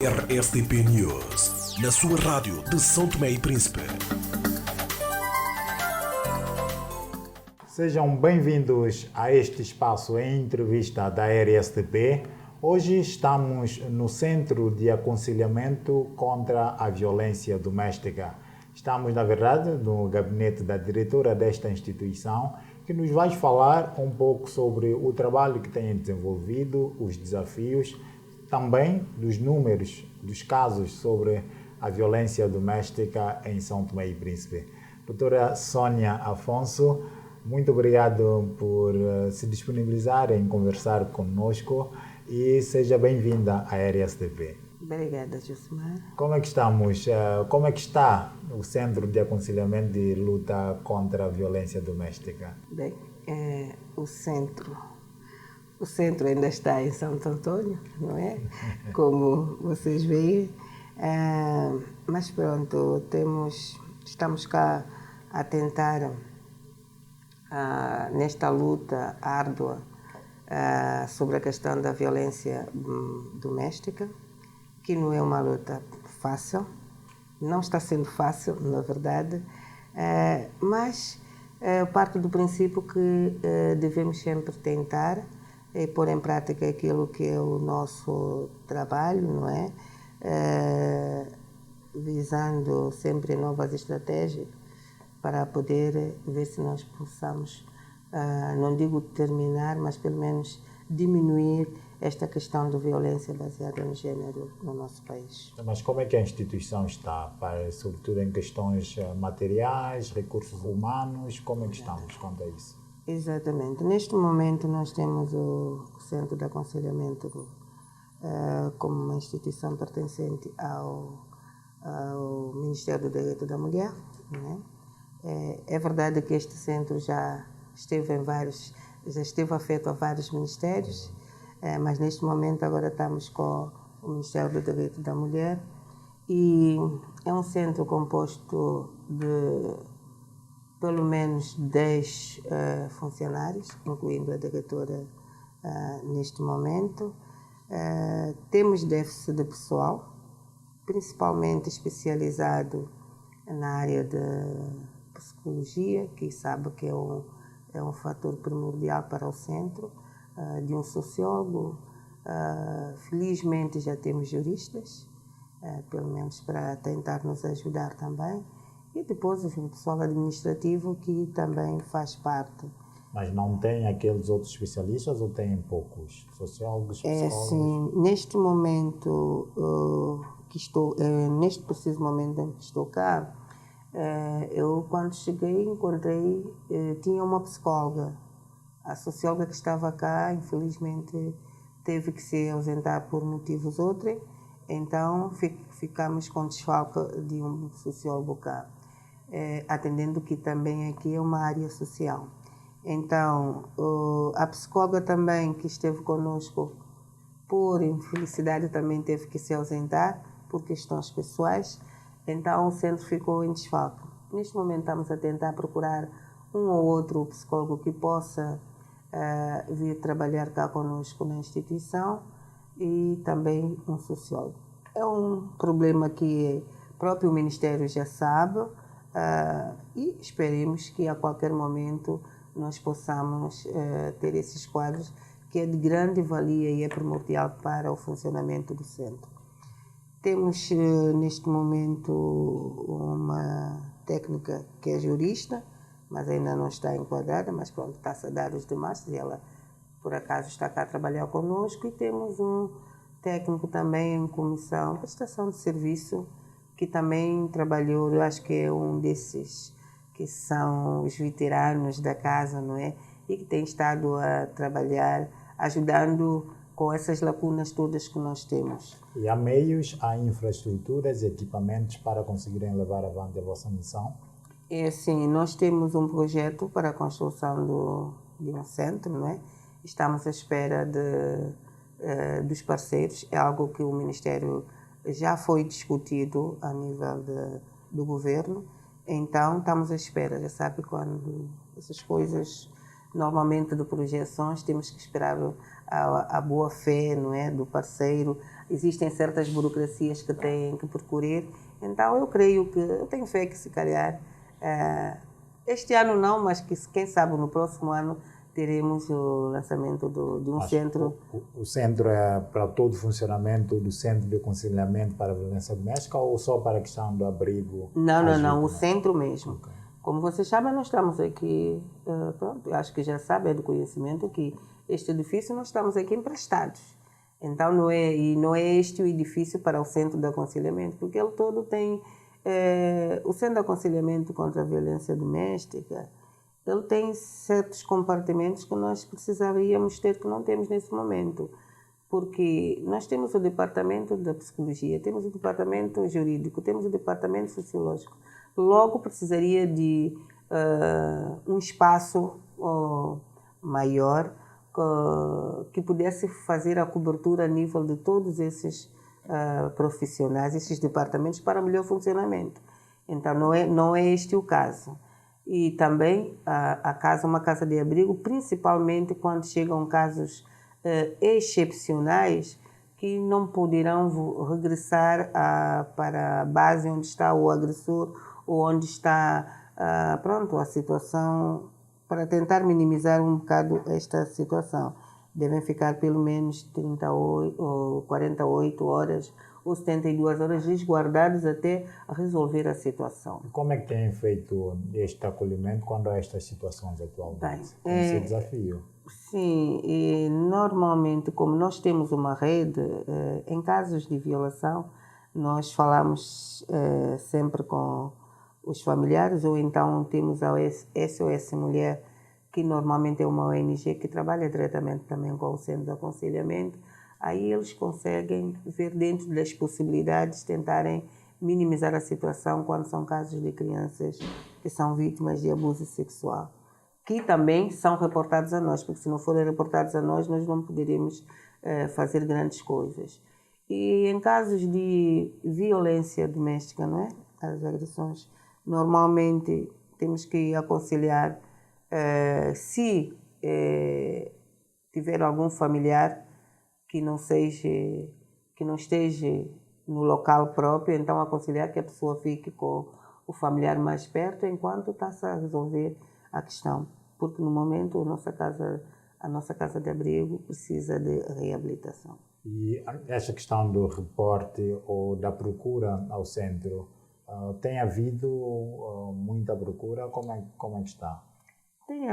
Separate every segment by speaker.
Speaker 1: RSTP News, na sua rádio de São Tomé e Príncipe.
Speaker 2: Sejam bem-vindos a este espaço em entrevista da RSTP. Hoje estamos no Centro de Aconselhamento contra a Violência Doméstica. Estamos, na verdade, no gabinete da diretora desta instituição, que nos vai falar um pouco sobre o trabalho que tem desenvolvido, os desafios, também dos números, dos casos sobre a violência doméstica em São Tomé e Príncipe. Doutora Sônia Afonso, muito obrigado por se disponibilizar em conversar conosco e seja bem-vinda à RSTP.
Speaker 3: Obrigada, Josimar.
Speaker 2: Como é que estamos? Como é que está o Centro de Aconselhamento e Luta contra a Violência Doméstica?
Speaker 3: Bem, o centro ainda está em Santo Antônio, não é? Como vocês veem. Mas pronto, estamos cá a tentar, nesta luta árdua sobre a questão da violência doméstica, que não é uma luta fácil, não está sendo fácil, na verdade, mas parte do princípio que devemos sempre tentar pôr em prática aquilo que é o nosso trabalho, não é? Visando sempre novas estratégias para poder ver se nós possamos, não digo terminar, mas pelo menos diminuir esta questão de violência baseada no género no nosso país.
Speaker 2: Mas como é que a instituição está, sobretudo em questões materiais, recursos humanos, como é que estamos quanto a isso?
Speaker 3: Exatamente. Neste momento nós temos o Centro de Aconselhamento como uma instituição pertencente ao Ministério do Direito da Mulher, né? É verdade que este centro já esteve afeto a vários ministérios, mas neste momento agora estamos com o Ministério do Direito da Mulher e é um centro composto de pelo menos 10 funcionários, incluindo a diretora neste momento. Temos déficit de pessoal, principalmente especializado na área de psicologia, que sabe que é um fator primordial para o centro, de um sociólogo. Felizmente já temos juristas, pelo menos para tentar nos ajudar também. E depois o pessoal administrativo que também faz parte.
Speaker 2: Mas não tem aqueles outros especialistas ou tem poucos? Sociólogos, psicólogos?
Speaker 3: Sim, neste momento neste preciso momento em que estou cá, eu quando cheguei encontrei, tinha uma psicóloga. A socióloga que estava cá, infelizmente, teve que se ausentar por motivos outros, então ficamos com desfalque de um sociólogo cá. Atendendo que também aqui é uma área social. Então, a psicóloga também que esteve conosco, por infelicidade, também teve que se ausentar por questões pessoais, então o centro ficou em desfalque. Neste momento estamos a tentar procurar um ou outro psicólogo que possa vir trabalhar cá conosco na instituição e também um sociólogo. É um problema que o próprio Ministério já sabe, e esperemos que a qualquer momento nós possamos ter esses quadros, que é de grande valia e é primordial para o funcionamento do centro. Temos neste momento uma técnica que é jurista, mas ainda não está enquadrada, mas pronto, está-se a dar os demais, e ela por acaso está cá a trabalhar conosco, e temos um técnico também em comissão, prestação de serviço, que também trabalhou, eu acho que é um desses que são os veteranos da casa, não é? E que tem estado a trabalhar, ajudando com essas lacunas todas que nós temos.
Speaker 2: E há meios, há infraestruturas, equipamentos para conseguirem levar avante a vossa missão?
Speaker 3: É assim, nós temos um projeto para a construção de um centro, não é? Estamos à espera dos parceiros, é algo que o Ministério já foi discutido a nível do governo, então estamos à espera. Já sabe, quando essas coisas, normalmente de projeções, temos que esperar a boa fé, não é, do parceiro, existem certas burocracias que têm que percorrer. Então, eu creio que, eu tenho fé que se calhar, este ano não, mas que quem sabe no próximo ano teremos o lançamento de um centro.
Speaker 2: O centro é para todo o funcionamento do Centro de Aconselhamento para a Violência Doméstica ou só para a questão do abrigo?
Speaker 3: Não, o centro mesmo. Okay. Como vocês sabem, nós estamos aqui, pronto, acho que já sabem, é do conhecimento que este edifício nós estamos aqui emprestados. Então, não é este o edifício para o Centro de Aconselhamento, porque ele todo tem... o Centro de Aconselhamento contra a Violência Doméstica, ele tem certos compartimentos que nós precisaríamos ter, que não temos nesse momento. Porque nós temos o departamento da psicologia, temos o departamento jurídico, temos o departamento sociológico. Logo precisaria de um espaço maior que pudesse fazer a cobertura a nível de todos esses profissionais, esses departamentos, para melhor funcionamento. Então, não é este o caso. E também uma casa de abrigo, principalmente quando chegam casos excepcionais que não poderão regressar para a base onde está o agressor ou onde está a situação, para tentar minimizar um bocado esta situação. Devem ficar pelo menos 38 ou 48 horas ou 72 horas resguardados até resolver a situação.
Speaker 2: Como é que têm feito este acolhimento quando há estas situações atualmente? Tem sido desafio?
Speaker 3: Sim, e normalmente, como nós temos uma rede, em casos de violação, nós falamos sempre com os familiares, ou então temos a SOS Mulher, que normalmente é uma ONG que trabalha diretamente também com o Centro de Aconselhamento. Aí eles conseguem ver dentro das possibilidades, tentarem minimizar a situação quando são casos de crianças que são vítimas de abuso sexual, que também são reportados a nós, porque se não forem reportados a nós, nós não poderíamos fazer grandes coisas. E em casos de violência doméstica, não é? As agressões, normalmente temos que aconselhar, se tiver algum familiar que não esteja no local próprio, então aconselhar que a pessoa fique com o familiar mais perto enquanto está-se a resolver a questão, porque no momento a nossa casa de abrigo precisa de reabilitação.
Speaker 2: E esta questão do reporte ou da procura ao centro, tem havido muita procura? Como é que está?
Speaker 3: Tem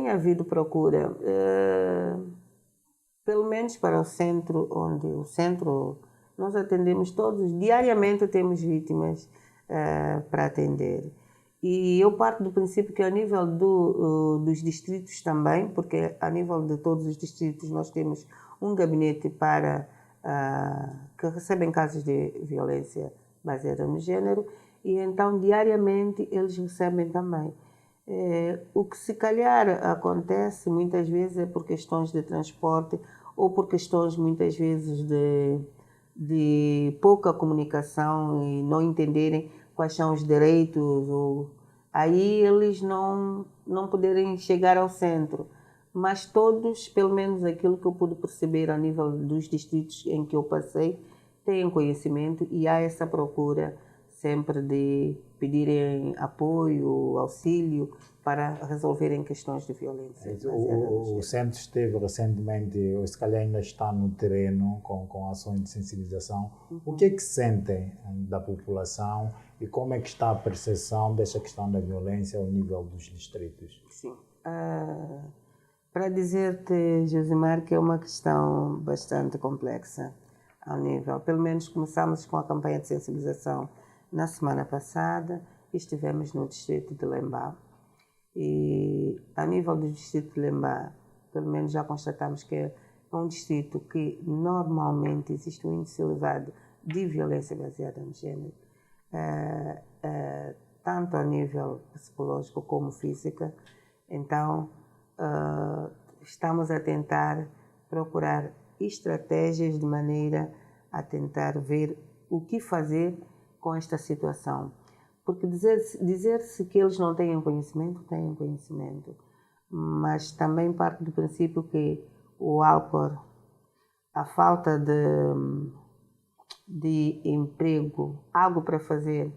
Speaker 3: havido procura. Pelo menos para o centro, nós atendemos todos, diariamente temos vítimas para atender. E eu parto do princípio que a nível dos distritos também, porque a nível de todos os distritos nós temos um gabinete que recebem casos de violência baseada no género, e então diariamente eles recebem também. O que se calhar acontece muitas vezes é por questões de transporte ou por questões muitas vezes de pouca comunicação e não entenderem quais são os direitos, aí eles não poderem chegar ao centro. Mas todos, pelo menos aquilo que eu pude perceber a nível dos distritos em que eu passei, têm conhecimento e há essa procura sempre de pedirem apoio, auxílio para resolverem questões de violência.
Speaker 2: O centro esteve recentemente, ou se calhar ainda está no terreno, com ações de sensibilização. Uhum. O que é que sentem da população e como é que está a percepção desta questão da violência ao nível dos distritos?
Speaker 3: Sim. Para dizer-te, Josimar, que é uma questão bastante complexa ao nível. Pelo menos começamos com a campanha de sensibilização na semana passada, estivemos no distrito de Lembá. E a nível do distrito de Lembá, pelo menos já constatamos que é um distrito que normalmente existe um índice elevado de violência baseada no género, tanto a nível psicológico como física. Então, estamos a tentar procurar estratégias de maneira a tentar ver o que fazer com esta situação. Porque dizer-se que eles não têm conhecimento, mas também parte do princípio que o álcool a falta de emprego, algo para fazer,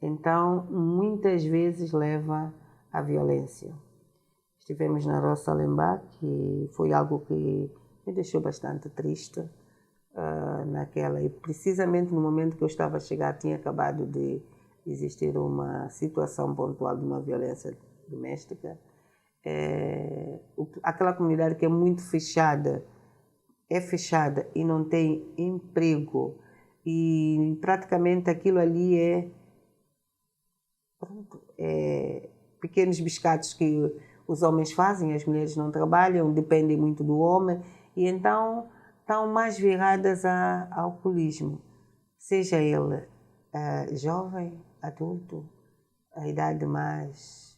Speaker 3: então muitas vezes leva à violência. Estivemos na Roça Lembá, que foi algo que me deixou bastante triste naquela, e precisamente no momento que eu estava a chegar tinha acabado de existir uma situação pontual de uma violência doméstica. Aquela comunidade que é muito fechada, é fechada e não tem emprego, e praticamente aquilo ali é pequenos biscatos que os homens fazem, as mulheres não trabalham, dependem muito do homem, e então estão mais viradas ao alcoolismo, seja ele jovem, adulto, a idade mais...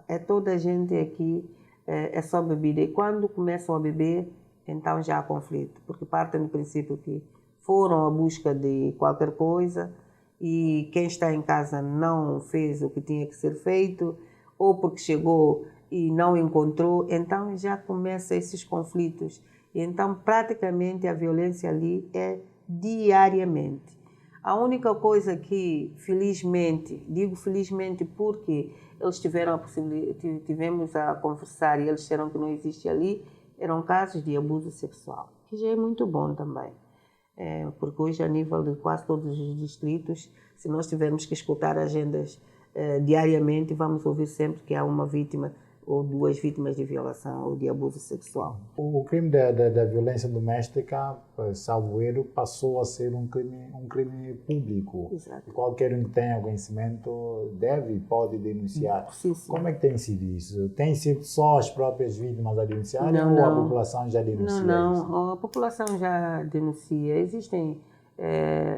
Speaker 3: É toda a gente aqui, é só bebida, e quando começam a beber, então já há conflito, porque partem do princípio que foram à busca de qualquer coisa e quem está em casa não fez o que tinha que ser feito, ou porque chegou e não encontrou, então já começam esses conflitos. E então praticamente a violência ali é diariamente. A única coisa que, felizmente, digo felizmente porque eles tiveram a possibilidade, tivemos a conversar e eles disseram que não existe ali, eram casos de abuso sexual, que já é muito bom também. Porque hoje, a nível de quase todos os distritos, se nós tivermos que escutar agendas diariamente, vamos ouvir sempre que há uma vítima ou duas vítimas de violação ou de abuso sexual.
Speaker 2: O crime da violência doméstica, salvo erro, passou a ser um crime público.
Speaker 3: Exato.
Speaker 2: Qualquer um que tenha conhecimento deve e pode denunciar.
Speaker 3: Sim, sim.
Speaker 2: Como é que tem sido isso? Tem sido só as próprias vítimas a denunciarem
Speaker 3: Não,
Speaker 2: ou
Speaker 3: não.
Speaker 2: a população já denuncia isso?
Speaker 3: Não, a população já denuncia. Existem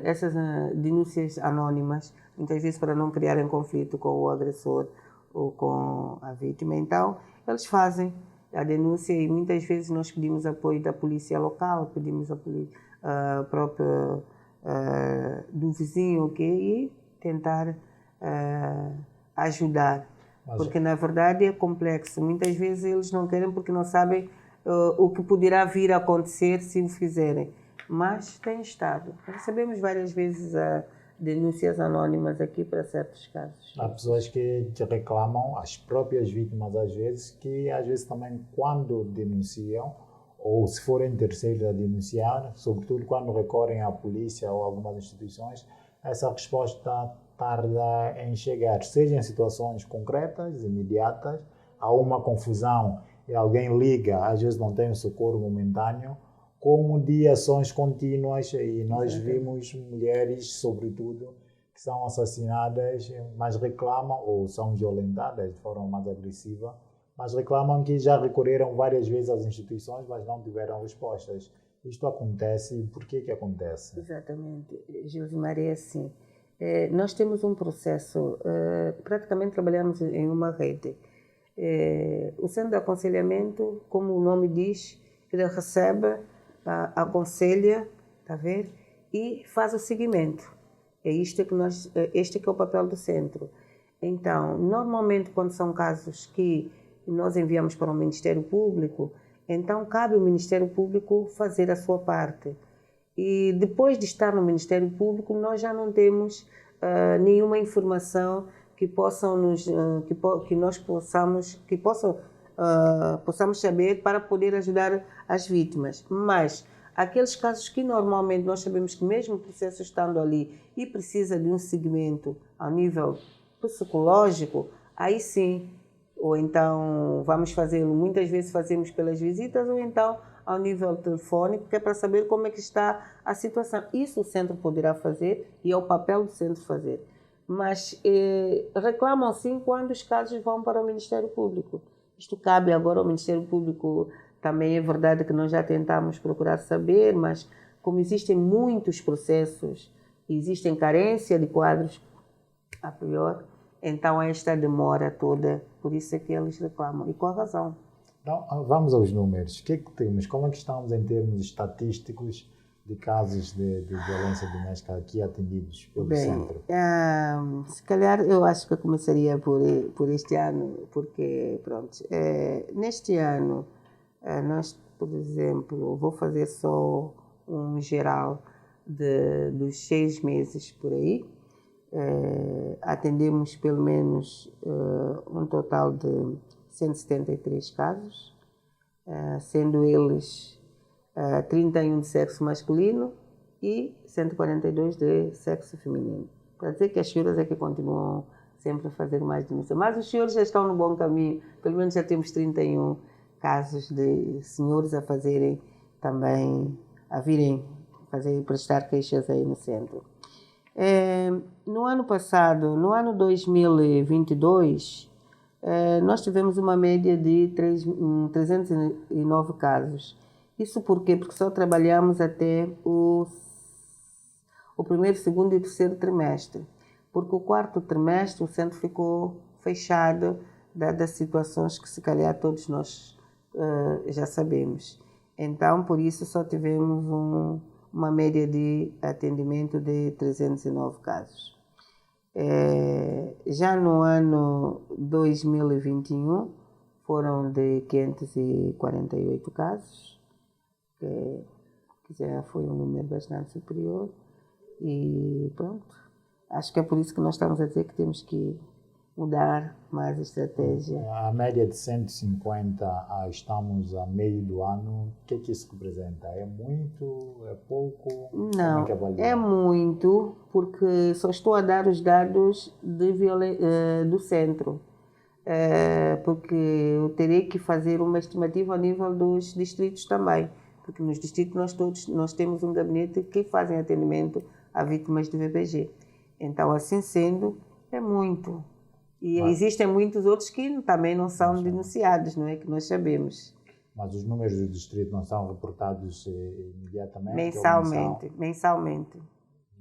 Speaker 3: essas denúncias anônimas, muitas vezes para não criarem conflito com o agressor ou com a vítima. Então, eles fazem a denúncia e muitas vezes nós pedimos apoio da polícia local, pedimos apoio próprio do vizinho, e tentar ajudar. Porque, na verdade, é complexo. Muitas vezes eles não querem porque não sabem o que poderá vir a acontecer se o fizerem. Mas tem estado. Recebemos várias vezes denúncias anônimas aqui para certos casos.
Speaker 2: Há pessoas que reclamam, as próprias vítimas às vezes também quando denunciam, ou se forem terceiros a denunciar, sobretudo quando recorrem à polícia ou algumas instituições, essa resposta tarda em chegar, seja em situações concretas, imediatas, há uma confusão e alguém liga, às vezes não tem um socorro momentâneo, como de ações contínuas, e nós vimos mulheres, sobretudo, que são assassinadas, mas reclamam, ou são violentadas de forma mais agressiva, mas reclamam que já recorreram várias vezes às instituições, mas não tiveram respostas. Isto acontece, e por que acontece?
Speaker 3: Exatamente, Gilmar, é assim. Nós temos um processo, praticamente trabalhamos em uma rede. O Centro de Aconselhamento, como o nome diz, ele recebe, aconselha, está a ver? E faz o seguimento. Este que é o papel do centro. Então, normalmente quando são casos que nós enviamos para o Ministério Público, então cabe ao Ministério Público fazer a sua parte. E depois de estar no Ministério Público, nós já não temos nenhuma informação que possamos saber para poder ajudar as vítimas. Mas aqueles casos que normalmente nós sabemos que mesmo o processo estando ali e precisa de um seguimento ao nível psicológico, aí sim, ou então vamos fazê-lo, muitas vezes fazemos pelas visitas, ou então ao nível telefônico, que é para saber como é que está a situação. Isso o centro poderá fazer e é o papel do centro fazer. Mas reclamam sim quando os casos vão para o Ministério Público. Isto cabe agora ao Ministério Público. Também é verdade que nós já tentamos procurar saber, mas como existem muitos processos, existem carência de quadros a priori, então esta demora toda, por isso é que eles reclamam, e com a razão.
Speaker 2: Então, vamos aos números. O que é que temos? Como é que estamos em termos estatísticos de casos de violência doméstica aqui atendidos pelo centro?
Speaker 3: Se calhar eu acho que eu começaria por este ano, porque, pronto, neste ano nós por exemplo, vou fazer só um geral dos 6 meses por aí. Atendemos pelo menos um total de 173 casos, sendo eles 31 de sexo masculino e 142 de sexo feminino. Para dizer que as senhoras é que continuam sempre a fazer mais denúncia. Mas os senhores já estão no bom caminho, pelo menos já temos 31 casos de senhores a fazerem também, a virem prestar queixas aí no centro. No ano passado, no ano 2022, nós tivemos uma média de 309 casos. Isso por quê? Porque só trabalhamos até o primeiro, segundo e terceiro trimestre. Porque o quarto trimestre o centro ficou fechado, dadas situações que se calhar todos nós já sabemos. Então, por isso, só tivemos uma média de atendimento de 309 casos. Já no ano 2021, foram de 548 casos, que já foi um número bastante superior. E pronto, acho que é por isso que nós estamos a dizer que temos que mudar mais a estratégia.
Speaker 2: A média de 150, estamos a meio do ano, o que isso representa? É muito? É pouco?
Speaker 3: Não, é muito, porque só estou a dar os dados do centro, porque eu terei que fazer uma estimativa a nível dos distritos também, porque nos distritos nós temos um gabinete que fazem atendimento a vítimas de VPG. Então, assim sendo, é muito. E existem muitos outros que também não são denunciados, não é? Que nós sabemos.
Speaker 2: Mas os números do distrito não são reportados imediatamente?
Speaker 3: Mensalmente.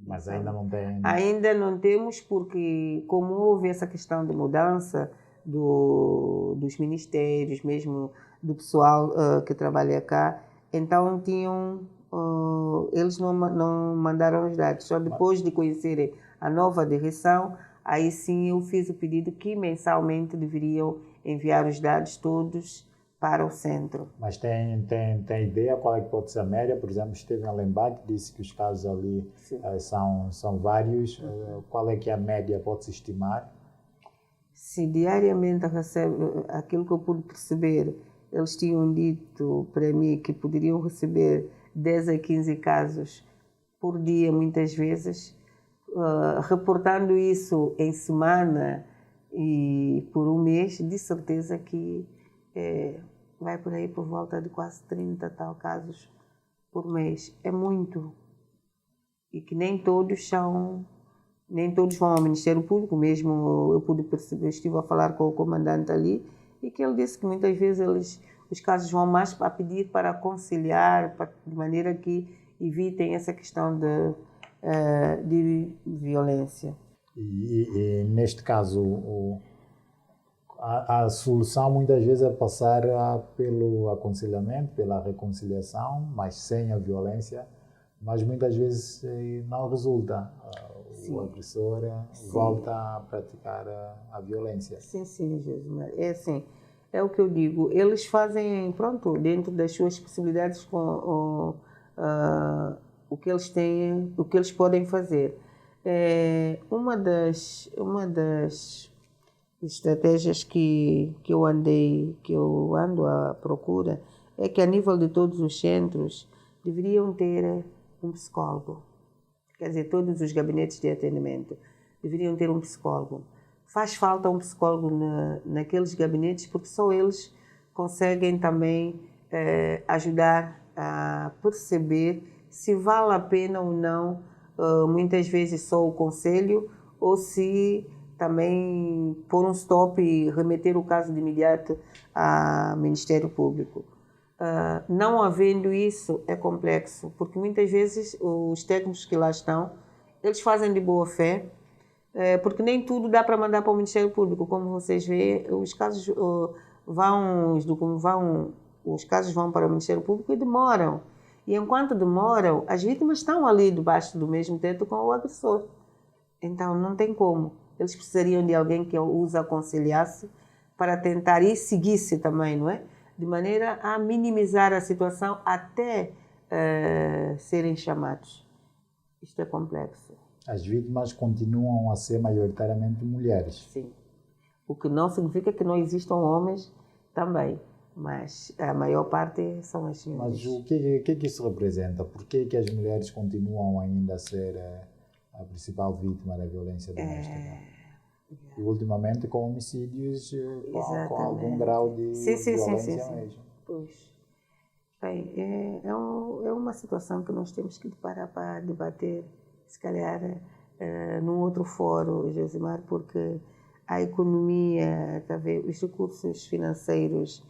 Speaker 2: Mas ainda não tem?
Speaker 3: Ainda não temos, porque como houve essa questão de mudança dos ministérios, mesmo do pessoal que trabalha cá, então eles não mandaram os dados. Só depois de conhecerem a nova direção, aí sim eu fiz o pedido que mensalmente deveriam enviar os dados todos para o centro.
Speaker 2: Mas tem ideia qual é que pode ser a média? Por exemplo, Steven Lembach disse que os casos ali são vários. Qual é que é a média, pode-se estimar?
Speaker 3: Se diariamente recebe, aquilo que eu pude perceber, eles tinham dito para mim que poderiam receber 10 a 15 casos por dia, muitas vezes. Reportando isso em semana e por um mês, de certeza que vai por aí por volta de quase 30 tal casos por mês. É muito. E que nem todos vão ao Ministério Público. Mesmo eu pude perceber, estive a falar com o comandante ali, e que ele disse que muitas vezes os casos vão mais para pedir para conciliar, de maneira que evitem essa questão de violência.
Speaker 2: E neste caso, a solução muitas vezes é passar pelo aconselhamento, pela reconciliação, mas sem a violência, mas muitas vezes não resulta. O agressor volta a praticar a violência.
Speaker 3: Sim, Jesus. É assim, é o que eu digo. Eles fazem, dentro das suas possibilidades com o que eles têm, o que eles podem fazer. Uma das estratégias que eu ando à procura é que a nível de todos os centros deveriam ter um psicólogo. Quer dizer, todos os gabinetes de atendimento deveriam ter um psicólogo. Faz falta um psicólogo naqueles gabinetes, porque só eles conseguem também ajudar a perceber se vale a pena ou não, muitas vezes só o conselho, ou se também pôr um stop e remeter o caso de imediato ao Ministério Público. Não havendo isso, é complexo, porque muitas vezes os técnicos que lá estão, eles fazem de boa fé, porque nem tudo dá para mandar para o Ministério Público. Como vocês veem, os casos vão para o Ministério Público e demoram. E enquanto demoram, as vítimas estão ali debaixo do mesmo teto com o agressor. Então, não tem como. Eles precisariam de alguém que os aconselhasse para tentar e seguisse também, não é? de maneira a minimizar a situação até serem chamados. Isto é complexo.
Speaker 2: As vítimas continuam a ser maioritariamente mulheres.
Speaker 3: Sim. O que não significa que não existam homens também, mas a maior parte são as senhoras.
Speaker 2: Mas o que isso representa? Por que as mulheres continuam ainda a ser a principal vítima da violência doméstica? E ultimamente com homicídios com algum grau de violência mesmo.
Speaker 3: Pois. Bem, é uma situação que nós temos que parar para debater, se calhar num outro fórum, Josimar, porque a economia, os recursos financeiros,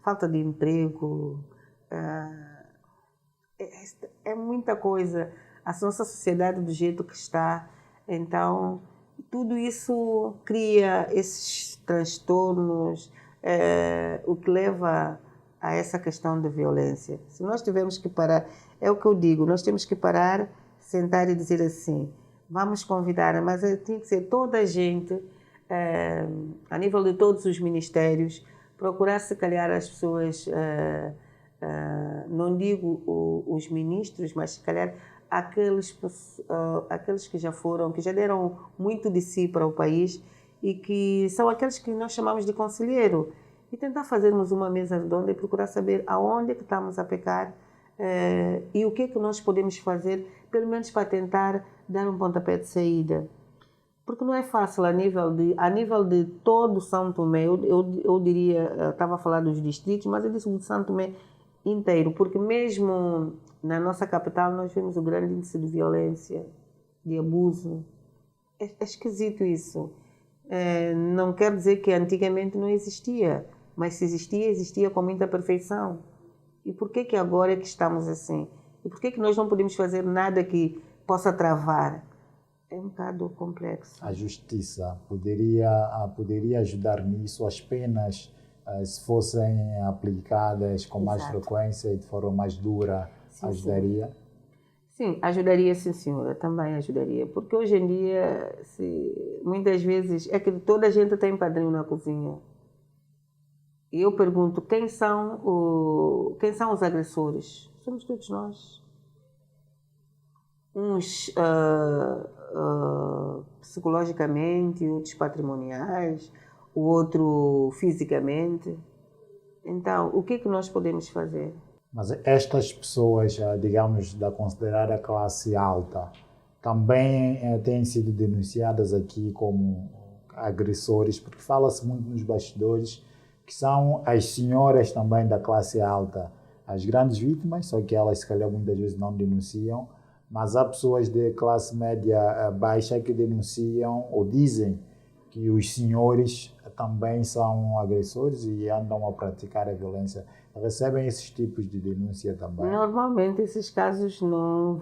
Speaker 3: falta de emprego, é muita coisa. A nossa sociedade do jeito que está, então tudo isso cria esses transtornos, o que leva a essa questão de violência. Se nós tivermos que parar, é o que eu digo, nós temos que parar, sentar e dizer assim, vamos convidar, mas tem que ser toda a gente, a nível de todos os ministérios, procurar se calhar as pessoas, não digo os ministros, mas se calhar aqueles que já foram, que já deram muito de si para o país e que são aqueles que nós chamamos de conselheiro, e tentar fazermos uma mesa redonda e procurar saber aonde é que estamos a pecar e o que é que nós podemos fazer, pelo menos para tentar dar um pontapé de saída. Porque não é fácil a nível de todo São Tomé, eu diria, estava a falar dos distritos, mas eu disse de São Tomé inteiro, porque mesmo na nossa capital nós vemos o grande índice de violência, de abuso. É esquisito isso. Não quer dizer que antigamente não existia, mas se existia, existia com muita perfeição. E por que agora é que estamos assim? E por que nós não podemos fazer nada que possa travar? É um bocado complexo.
Speaker 2: A justiça poderia ajudar nisso, as penas, se fossem aplicadas com mais frequência e de forma mais dura, sim, ajudaria?
Speaker 3: Sim, ajudaria, sim, senhora, também ajudaria. Porque hoje em dia, muitas vezes, é que toda a gente tem padrinho na cozinha. E eu pergunto, quem são os agressores? Somos todos nós. Uns psicologicamente, outros patrimoniais, o outro fisicamente. Então, o que nós podemos fazer?
Speaker 2: Mas estas pessoas, digamos, da considerada classe alta, também têm sido denunciadas aqui como agressores, porque fala-se muito nos bastidores que são as senhoras também da classe alta as grandes vítimas, só que elas se calhar muitas vezes não denunciam, mas há pessoas de classe média baixa que denunciam ou dizem que os senhores também são agressores e andam a praticar a violência. Recebem esses tipos de denúncia também?
Speaker 3: Normalmente esses casos não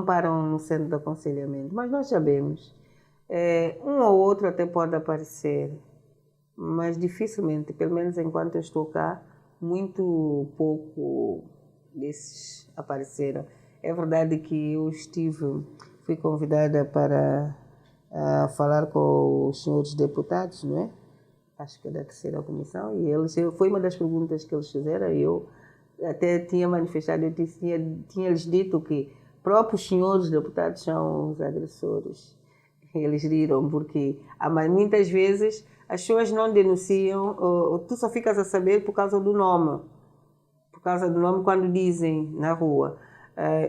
Speaker 3: param no centro de aconselhamento, mas nós sabemos. Um ou outro até pode aparecer, mas dificilmente, pelo menos enquanto eu estou cá, muito pouco desses apareceram. É verdade que eu fui convidada para falar com os senhores deputados, não é? Acho que é da terceira comissão, e foi uma das perguntas que eles fizeram. Eu até tinha manifestado, tinha-lhes dito que próprios senhores deputados são os agressores. Eles riram, porque muitas vezes as pessoas não denunciam, ou tu só ficas a saber por causa do nome. Por causa do nome quando dizem na rua.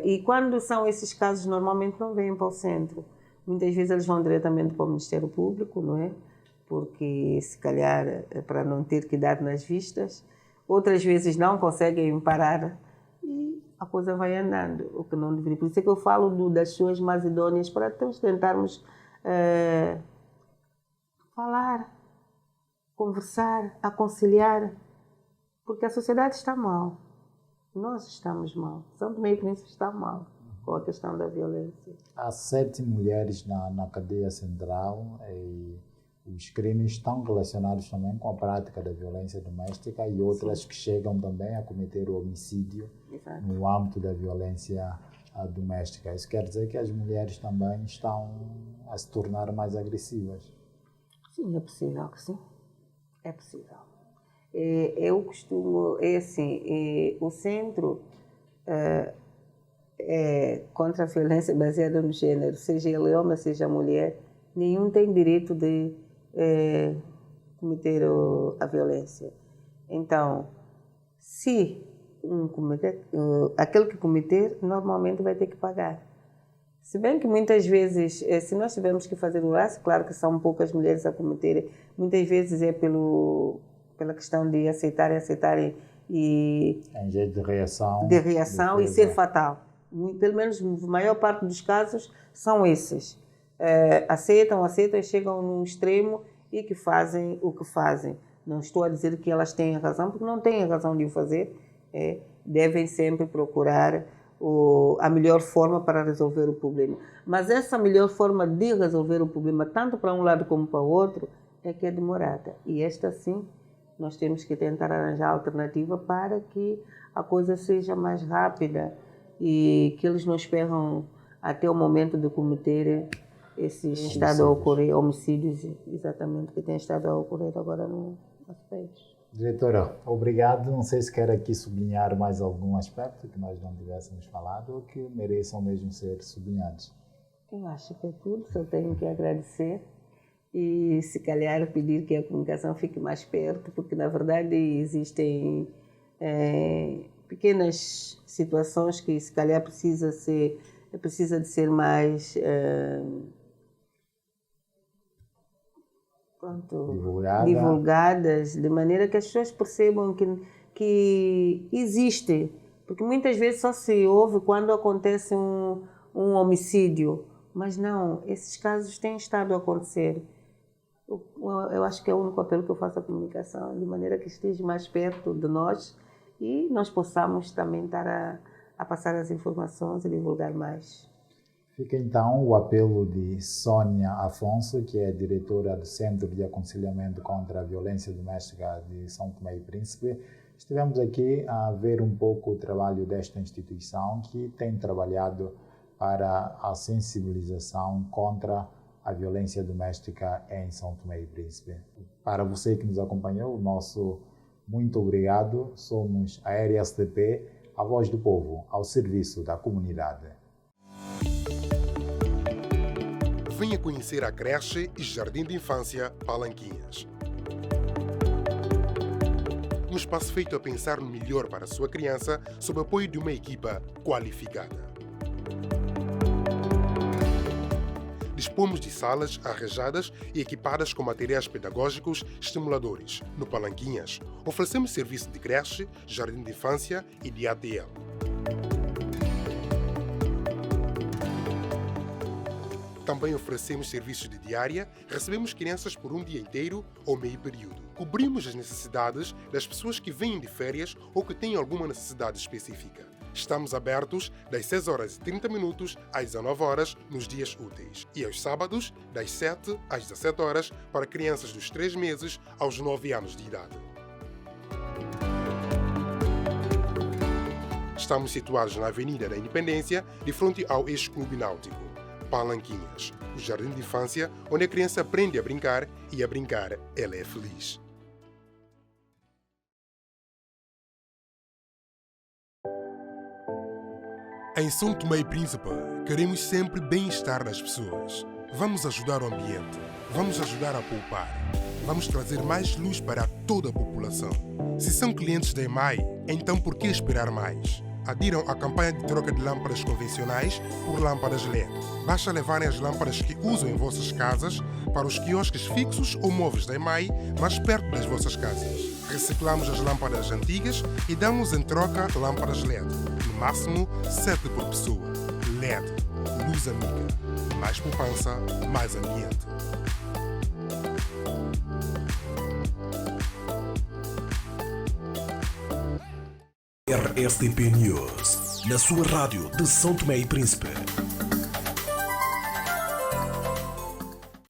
Speaker 3: E quando são esses casos, normalmente não vêm para o centro. Muitas vezes eles vão diretamente para o Ministério Público, não é? Porque se calhar é para não ter que dar nas vistas. Outras vezes não conseguem parar e a coisa vai andando, o que não deveria. Por isso é que eu falo das pessoas mais idôneas para tentarmos falar, conversar, aconselhar, porque a sociedade está mal, nós estamos mal, São Tomé e Príncipe está mal com a questão da violência.
Speaker 2: Há 7 mulheres na cadeia central e os crimes estão relacionados também com a prática da violência doméstica e outras que chegam também a cometer o homicídio. Exato. No âmbito da violência doméstica. Isso quer dizer que as mulheres também estão a se tornar mais agressivas?
Speaker 3: Sim, é possível que sim. É possível. Eu costumo, o centro contra a violência baseada no gênero, seja ele homem, seja mulher, nenhum tem direito de cometer a violência. Então, se aquele que cometer, normalmente vai ter que pagar. Se bem que muitas vezes, se nós tivermos que fazer o laço, claro que são poucas mulheres a cometerem, muitas vezes é pela questão de aceitarem e...
Speaker 2: Em jeito de reação.
Speaker 3: E ser fatal. Pelo menos a maior parte dos casos são esses. Aceitam e chegam num extremo e que fazem o que fazem. Não estou a dizer que elas têm razão, porque não têm a razão de o fazer. Devem sempre procurar a melhor forma para resolver o problema. Mas essa melhor forma de resolver o problema, tanto para um lado como para o outro, é que é demorada. E esta sim, nós temos que tentar arranjar alternativa para que a coisa seja mais rápida e que eles não esperam até o momento de cometer esses estado a ocorrer, homicídios, exatamente, que tem estado a ocorrer agora no nosso país.
Speaker 2: Diretora, obrigado. Não sei se quer aqui sublinhar mais algum aspecto que nós não tivéssemos falado ou que mereçam mesmo ser sublinhados.
Speaker 3: Eu acho que é tudo, só tenho que agradecer e se calhar pedir que a comunicação fique mais perto, porque na verdade existem pequenas situações que se calhar precisa de ser mais divulgadas, de maneira que as pessoas percebam que existe, porque muitas vezes só se ouve quando acontece um homicídio, mas não, esses casos têm estado a acontecer. Eu acho que é o único apelo que eu faço à comunicação, de maneira que esteja mais perto de nós e nós possamos também estar a passar as informações e divulgar mais.
Speaker 2: Fica então o apelo de Sônia Afonso, que é diretora do Centro de Aconselhamento contra a Violência Doméstica de São Tomé e Príncipe. Estivemos aqui a ver um pouco o trabalho desta instituição que tem trabalhado para a sensibilização contra a violência doméstica em São Tomé e Príncipe. Para você que nos acompanhou, o nosso muito obrigado. Somos a RSDP, a voz do povo, ao serviço da comunidade.
Speaker 4: Venha conhecer a creche e jardim de infância Palanquinhas. Um espaço feito a pensar no melhor para a sua criança, sob apoio de uma equipa qualificada. Dispomos de salas arranjadas e equipadas com materiais pedagógicos estimuladores. No Palanquinhas, oferecemos serviço de creche, jardim de infância e de ATL. Também oferecemos serviços de diária, recebemos crianças por um dia inteiro ou meio período. Cobrimos as necessidades das pessoas que vêm de férias ou que têm alguma necessidade específica. Estamos abertos das 6h30 às 19h nos dias úteis e aos sábados das 7 às 17h para crianças dos 3 meses aos 9 anos de idade. Estamos situados na Avenida da Independência, de frente ao ex-clube náutico. Palanquinhas, o jardim de infância onde a criança aprende a brincar e a brincar ela é feliz. Em São Tomé e Príncipe, queremos sempre bem-estar das pessoas. Vamos ajudar o ambiente, vamos ajudar a poupar, vamos trazer mais luz para toda a população. Se são clientes da EMAI, então por que esperar mais? Adiram à campanha de troca de lâmpadas convencionais por lâmpadas LED. Basta levarem as lâmpadas que usam em vossas casas para os quiosques fixos ou móveis da EMAI mais perto das vossas casas. Reciclamos as lâmpadas antigas e damos em troca lâmpadas LED. No máximo, 7 por pessoa. LED. Luz amiga. Mais poupança, mais ambiente.
Speaker 1: RSDP News, na sua rádio de São Tomé e Príncipe.